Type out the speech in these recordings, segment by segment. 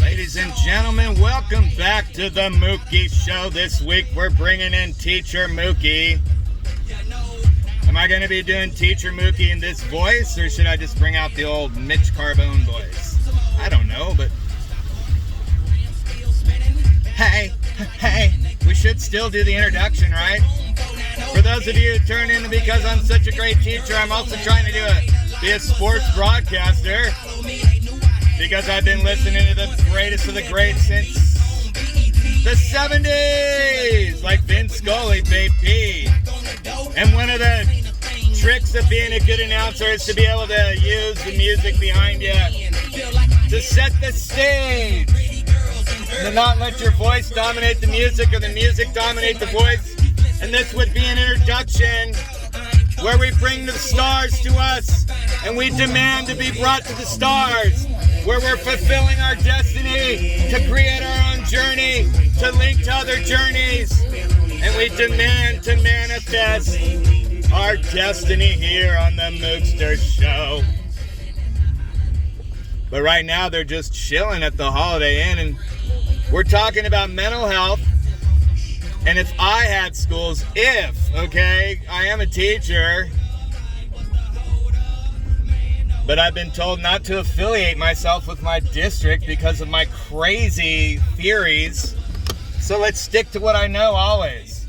Ladies and gentlemen, welcome back to the Mookie Show. This week we're bringing in Teacher Mookie. Am I going to be doing Teacher Mookie in this voice, or should I just bring out the old Mitch Carbone voice? I don't know, but hey, we should still do the introduction, right? For those of you who turn in because I'm such a great teacher, I'm also trying to be a sports broadcaster, because I've been listening to the greatest of the greats since the 70s, like Vin Scully, baby. And one of the tricks of being a good announcer is to be able to use the music behind you to set the stage, and to not let your voice dominate the music or the music dominate the voice. And this would be an introduction where we bring the stars to us and we demand to be brought to the stars, where we're fulfilling our destiny to create our own journey, to link to other journeys, and we demand to manifest our destiny here on the Mookster Show. But right now they're just chilling at the Holiday Inn, and we're talking about mental health. And if I had schools, I am a teacher, but I've been told not to affiliate myself with my district because of my crazy theories. So let's stick to what I know always.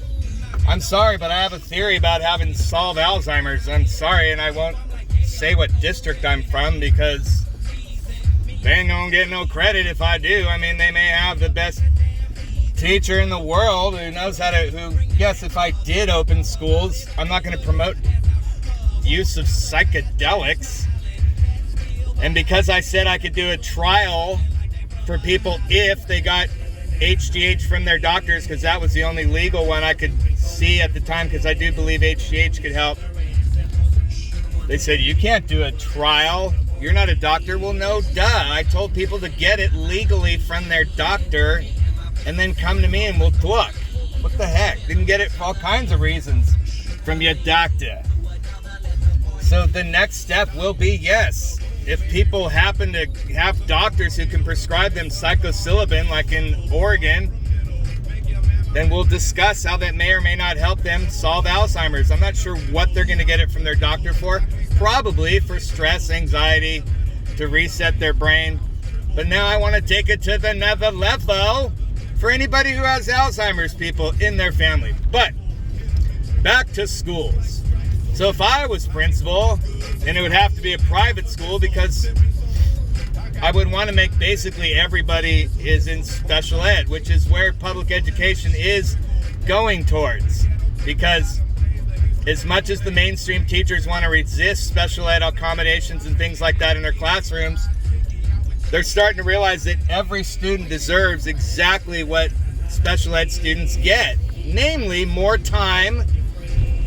I'm sorry, but I have a theory about having solved Alzheimer's. I'm sorry, and I won't say what district I'm from because they ain't gonna get no credit if I do. I mean, they may have the best teacher in the world who knows how to, yes, if I did open schools, I'm not going to promote use of psychedelics. And because I said I could do a trial for people if they got HGH from their doctors, because that was the only legal one I could see at the time, because I do believe HGH could help. They said, you can't do a trial. You're not a doctor. Well, no, duh. I told people to get it legally from their doctor and then come to me and we'll talk. What the heck? Didn't get it for all kinds of reasons from your doctor. So the next step will be, yes, if people happen to have doctors who can prescribe them psilocybin, like in Oregon, then we'll discuss how that may or may not help them solve Alzheimer's. I'm not sure what they're going to get it from their doctor for. Probably for stress, anxiety, to reset their brain. But now I want to take it to the another level for anybody who has Alzheimer's people in their family. But back to schools. So if I was principal, and it would have to be a private school, because I would want to make basically everybody is in special ed, which is where public education is going towards. Because as much as the mainstream teachers want to resist special ed accommodations and things like that in their classrooms, they're starting to realize that every student deserves exactly what special ed students get. Namely, more time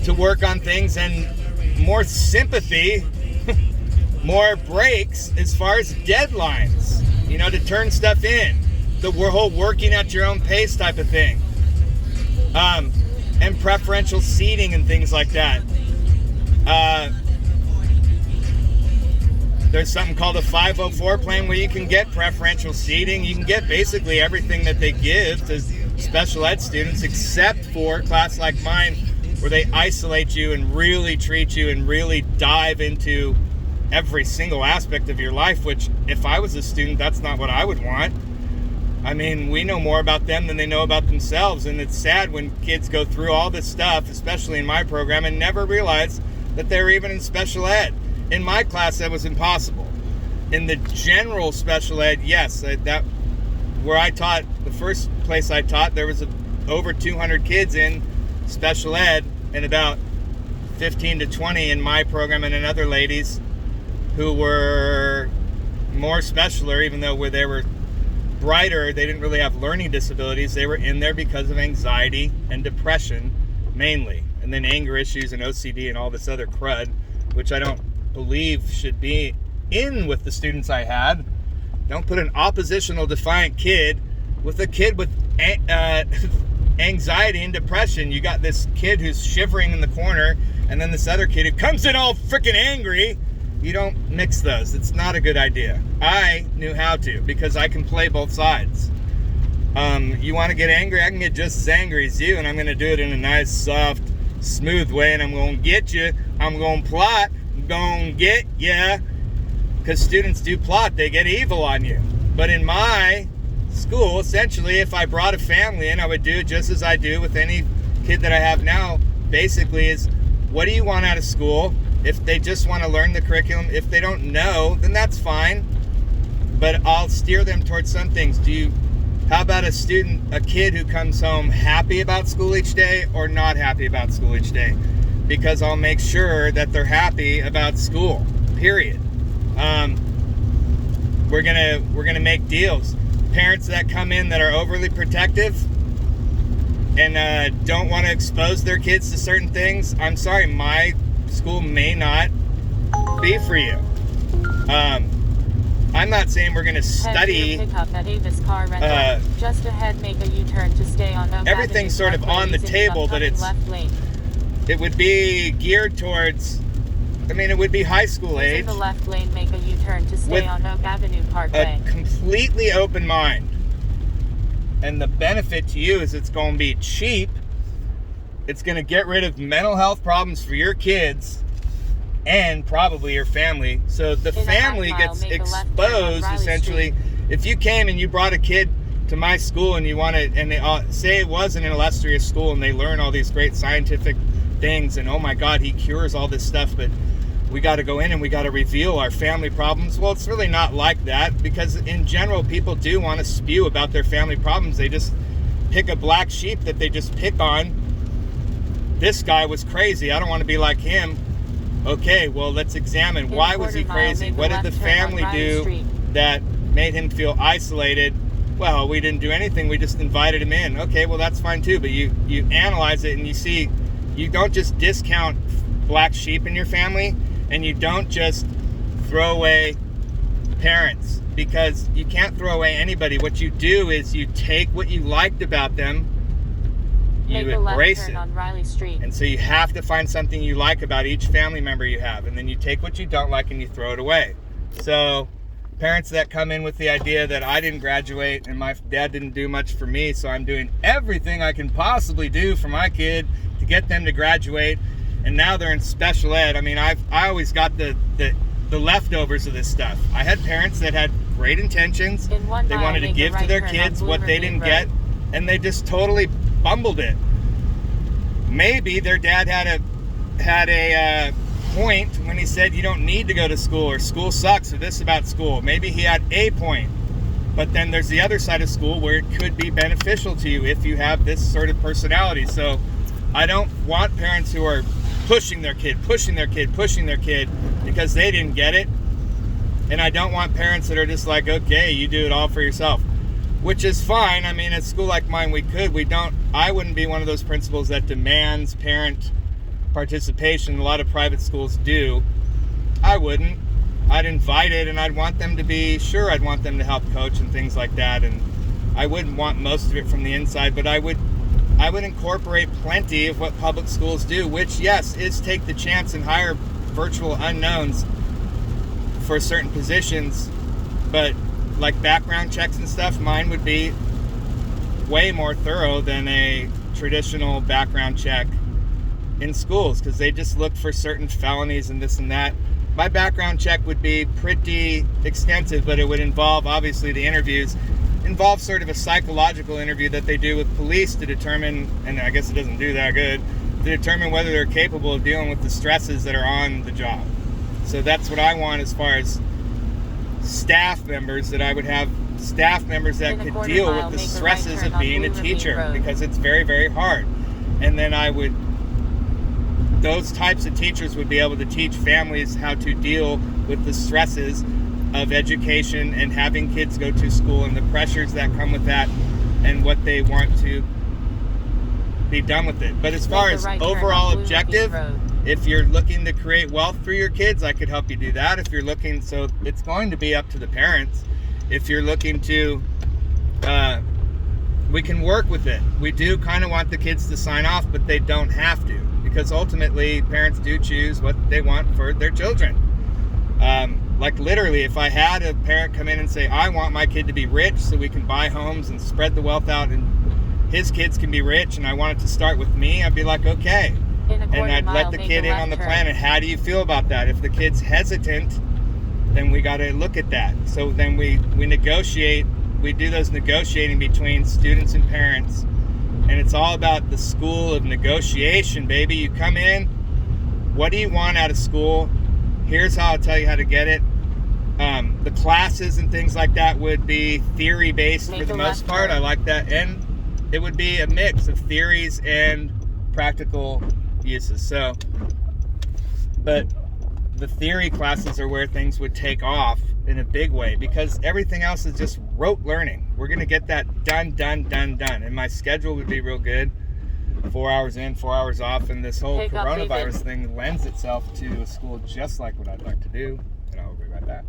to work on things and more sympathy, more breaks as far as deadlines, to turn stuff in. The whole working at your own pace type of thing. And preferential seating and things like that. There's something called a 504 plan where you can get preferential seating. You can get basically everything that they give to special ed students, except for a class like mine, where they isolate you and really treat you and really dive into every single aspect of your life, which if I was a student, that's not what I would want. I mean, we know more about them than they know about themselves, and it's sad when kids go through all this stuff, especially in my program, and never realize that they're even in special ed. In my class, that was impossible. In the general special ed, yes, that where I taught, the first place I taught, there was over 200 kids in special ed, and about 15 to 20 in my program, and another ladies who were more specialer, even though they were brighter, they didn't really have learning disabilities. They were in there because of anxiety and depression, mainly, and then anger issues and OCD and all this other crud, which I don't believe should be in with the students I had. Don't put an oppositional defiant kid with a kid with anxiety and depression. You got this kid who's shivering in the corner and then this other kid who comes in all freaking angry. You don't mix those. It's not a good idea. I knew how to, because I can play both sides. You want to get angry? I can get just as angry as you, and I'm going to do it in a nice, soft, smooth way, and I'm going to get you. I'm going to plot. I'm going to get you. Because students do plot. They get evil on you. But in my school, essentially, if I brought a family in, I would do it just as I do with any kid that I have now. Basically is, what do you want out of school? If they just want to learn the curriculum, if they don't know, then that's fine. But I'll steer them towards some things. How about a kid who comes home happy about school each day or not happy about school each day? Because I'll make sure that they're happy about school, period. We're gonna make deals. Parents that come in that are overly protective and don't want to expose their kids to certain things, I'm sorry, my school may not be for you. I'm not saying we're going to study. Pickup at Avis Car Rental. Just ahead, make a U-turn to stay on Oak Everything's Avenue, sort of on the table, but it would be geared towards. It would be high school age. In the left lane, make a U-turn to stay on Oak Avenue Parkway. A completely open mind. And the benefit to you is it's going to be cheap. It's going to get rid of mental health problems for your kids and probably your family. So the family gets exposed, essentially. If you came and you brought a kid to my school and you wanted, and they say it was an illustrious school and they learn all these great scientific things and oh my God, he cures all this stuff, but we got to go in and we got to reveal our family problems. Well, it's really not like that, because in general, people do want to spew about their family problems. They just pick a black sheep that they just pick on. This guy was crazy. I don't want to be like him. Okay, well, let's examine. Why was he crazy? What did the family do that made him feel isolated? Well, we didn't do anything. We just invited him in. Okay, well, that's fine too. But you analyze it and you see, you don't just discount black sheep in your family, and you don't just throw away parents, because you can't throw away anybody. What you do is you take what you liked about them, you embrace it. On Riley Street. And so you have to find something you like about each family member you have, and then you take what you don't like and you throw it away. So parents that come in with the idea that I didn't graduate and my dad didn't do much for me, so I'm doing everything I can possibly do for my kid to get them to graduate, and now they're in special ed. I always got the leftovers of this stuff. I had parents that had great intentions. They wanted to give to their kids what they didn't get, and they just totally bumbled it. Maybe their dad had a point when he said you don't need to go to school, or school sucks, or this about school. Maybe he had a point. But then there's the other side of school where it could be beneficial to you if you have this sort of personality. So I don't want parents who are pushing their kid because they didn't get it. And I don't want parents that are just like, okay, you do it all for yourself, which is fine. At a school like mine, I wouldn't be one of those principals that demands parent participation. A lot of private schools do. I wouldn't. I'd invite it, and I'd want them to be sure. I'd want them to help coach and things like that. And I wouldn't want most of it from the inside, but I would incorporate plenty of what public schools do, which, yes, is take the chance and hire virtual unknowns for certain positions. But like background checks and stuff, mine would be way more thorough than a traditional background check in schools, because they just look for certain felonies and this and that. My background check would be pretty extensive, but it would involve, obviously, the interviews. Involve sort of a psychological interview that they do with police to determine, and I guess it doesn't do that good, to determine whether they're capable of dealing with the stresses that are on the job. So that's what I want as far as staff members, that I would have staff members that could deal with the stresses of being a teacher, because it's very, very hard. And then those types of teachers would be able to teach families how to deal with the stresses of education and having kids go to school and the pressures that come with that and what they want to be done with it. But as far as overall objective, if you're looking to create wealth for your kids, I could help you do that. If you're looking, so it's going to be up to the parents. If you're looking to, we can work with it. We do kind of want the kids to sign off, but they don't have to. because ultimately parents do choose what they want for their children. Like literally, if I had a parent come in and say, I want my kid to be rich so we can buy homes and spread the wealth out and his kids can be rich, and I want it to start with me, I'd be like, okay. And I'd let the kid in on the plan. And how do you feel about that? If the kid's hesitant, then we got to look at that. So then we negotiate. We do those negotiating between students and parents. And it's all about the school of negotiation, baby. You come in, what do you want out of school? Here's how I'll tell you how to get it. The classes and things like that would be theory-based for the most part. I like that. And it would be a mix of theories and practical uses. So, but the theory classes are where things would take off in a big way, because everything else is just rote learning. We're going to get that done. And my schedule would be real good. 4 hours in, 4 hours off. And this whole coronavirus thing lends itself to a school just like what I'd like to do. And I'll be right back.